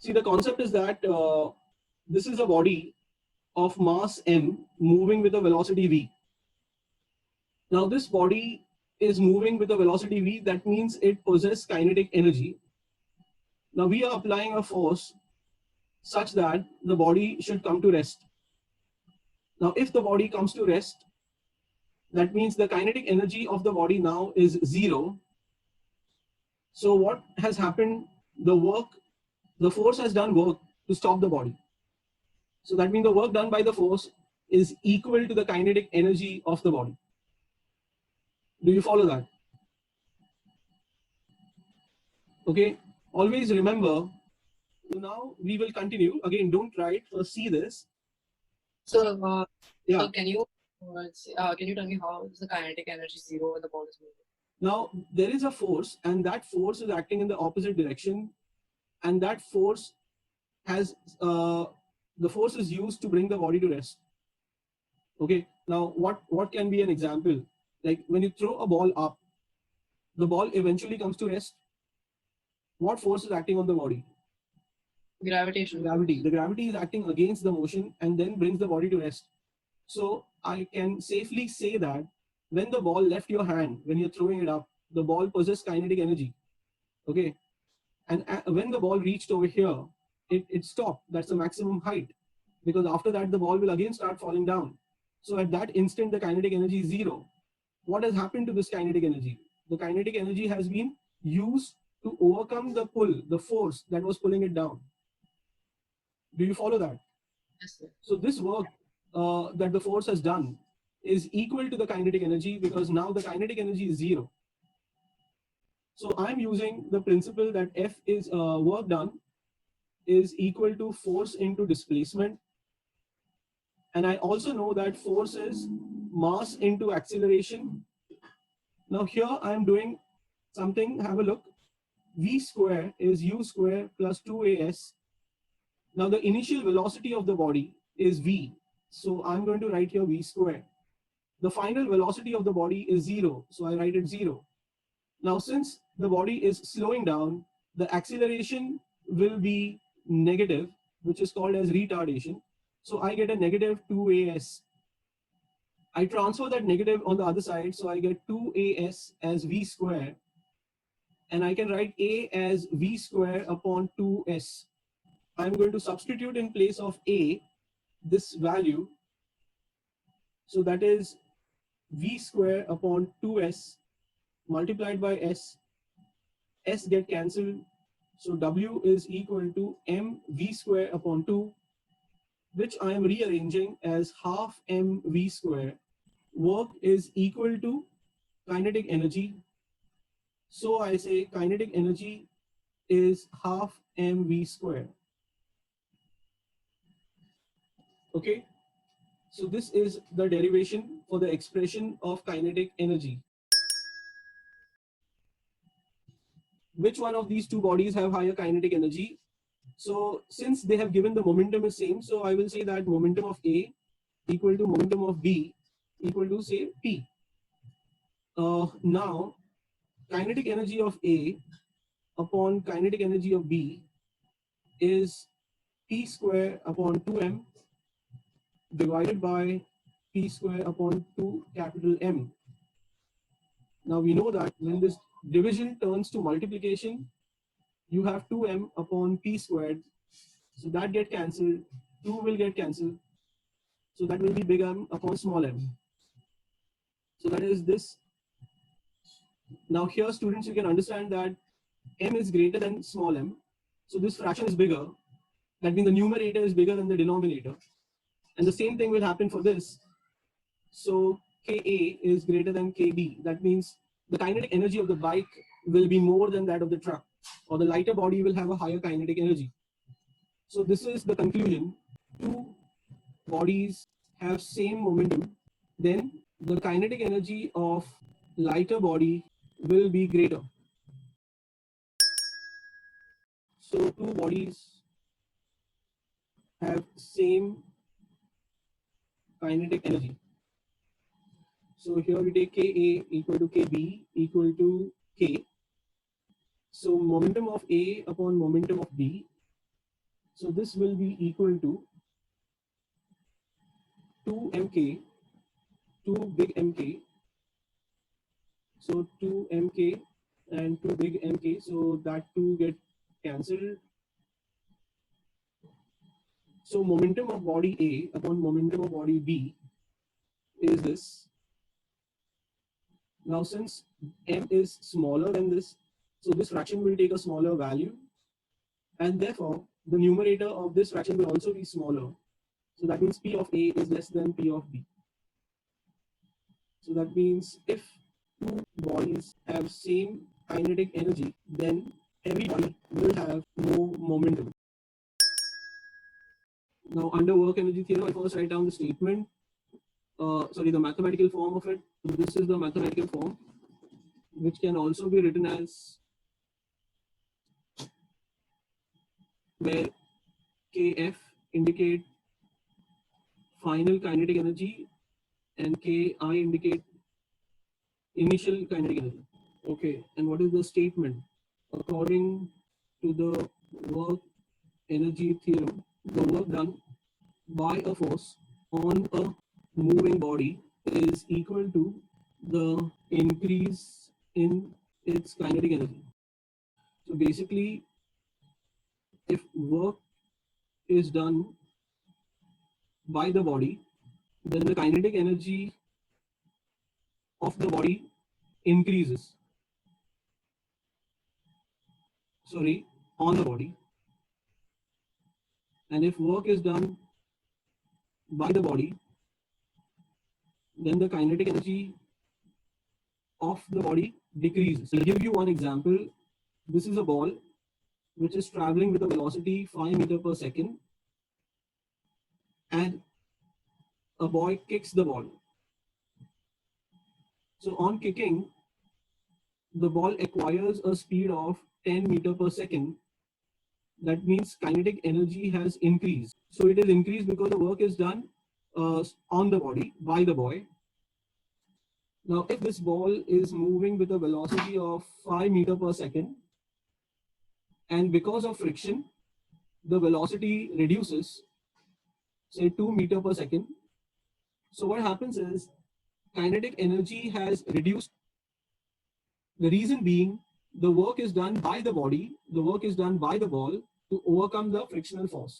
See, the concept is that this is a body of mass m moving with a velocity v. Now this body is moving with a velocity v, that means it possesses kinetic energy. Now we are applying a force such that the body should come to rest. Now if the body comes to rest, that means the kinetic energy of the body now is 0. So what has happened? The force has done work to stop the body. So that means the work done by the force is equal to the kinetic energy of the body. Do you follow that? Okay, always remember. Now we will continue. Again, don't write, first see this. So, Yeah. so can you tell me how is the kinetic energy 0 when the ball is moving? Now there is a force, and that force is acting in the opposite direction, and that force has the force is used to bring the body to rest. Okay. Now what can be an example? Like when you throw a ball up, the ball eventually comes to rest. What force is acting on the body? Gravitation. Gravity. The gravity is acting against the motion and then brings the body to rest. So I can safely say that when the ball left your hand, when you're throwing it up, the ball possesses kinetic energy. Okay. And when the ball reached over here, it stopped. That's the maximum height. Because after that, the ball will again start falling down. So at that instant, the kinetic energy is 0. What has happened to this kinetic energy? The kinetic energy has been used to overcome the pull, the force that was pulling it down. Do you follow that? Yes, sir. So this work that the force has done is equal to the kinetic energy, because now the kinetic energy is 0. So I'm using the principle that F is work done is equal to force into displacement. And I also know that force is mass into acceleration. Now here I'm doing something, have a look. V square is u square plus 2as. Now the initial velocity of the body is v. So I'm going to write here v square. The final velocity of the body is 0. So I write it 0. Now since the body is slowing down, the acceleration will be negative, which is called as retardation. So I get a negative 2as. I transfer that negative on the other side, so I get 2as as v square. And I can write a as v square upon 2s. I'm going to substitute in place of a this value. So that is v square upon 2s multiplied by s. S get cancelled. So w is equal to mv square upon 2, which I am rearranging as half mv square. Work is equal to kinetic energy. So I say kinetic energy is half mv square. Okay. So this is the derivation for the expression of kinetic energy. Which one of these two bodies have higher kinetic energy? So since they have given the momentum is same, so I will say that momentum of A equal to momentum of B equal to say P. Now kinetic energy of A upon kinetic energy of B is P square upon 2m divided by P square upon 2 capital M. Now we know that when this division turns to multiplication, you have 2m upon P squared. So that get cancelled, 2 will get cancelled. So that will be big M upon small m. So that is this. Now here students, you can understand that m is greater than small m. So this fraction is bigger. That means the numerator is bigger than the denominator. And the same thing will happen for this. So Ka is greater than Kb. That means the kinetic energy of the bike will be more than that of the truck, or the lighter body will have a higher kinetic energy. So this is the conclusion. Two bodies have same momentum, then the kinetic energy of lighter body will be greater. So two bodies have same kinetic energy. So here we take Ka equal to Kb equal to K. So momentum of A upon momentum of B So this will be equal to 2 mk, 2 big mk. So 2 mk and 2 big mk. So that 2 get cancelled. So momentum of body A upon momentum of body B is this. Now since m is smaller than this, so this fraction will take a smaller value, and therefore the numerator of this fraction will also be smaller. So that means P of A is less than P of B. So that means if two bodies have same kinetic energy, then every body will have no momentum. Now under work energy theorem, I first write down the statement, the mathematical form of it. So this is the mathematical form, which can also be written as where Kf indicate final kinetic energy and Ki indicate initial kinetic energy. Okay, and what is the statement? According to the work energy theorem, the work done by a force on a moving body is equal to the increase in its kinetic energy. So basically, if work is done by the body, then the kinetic energy of the body increases. Sorry, on the body. And if work is done by the body, then the kinetic energy of the body decreases. I'll give you one example. This is a ball which is traveling with a velocity 5 meter per second, and a boy kicks the ball. So on kicking, the ball acquires a speed of 10 meter per second. That means kinetic energy has increased. So it is increased because the work is done on the body by the boy. Now, if this ball is moving with a velocity of 5 meter per second, and because of friction, the velocity reduces, say 2 meter per second. So what happens is kinetic energy has reduced. The reason being the work is done by the body, the work is done by the ball to overcome the frictional force.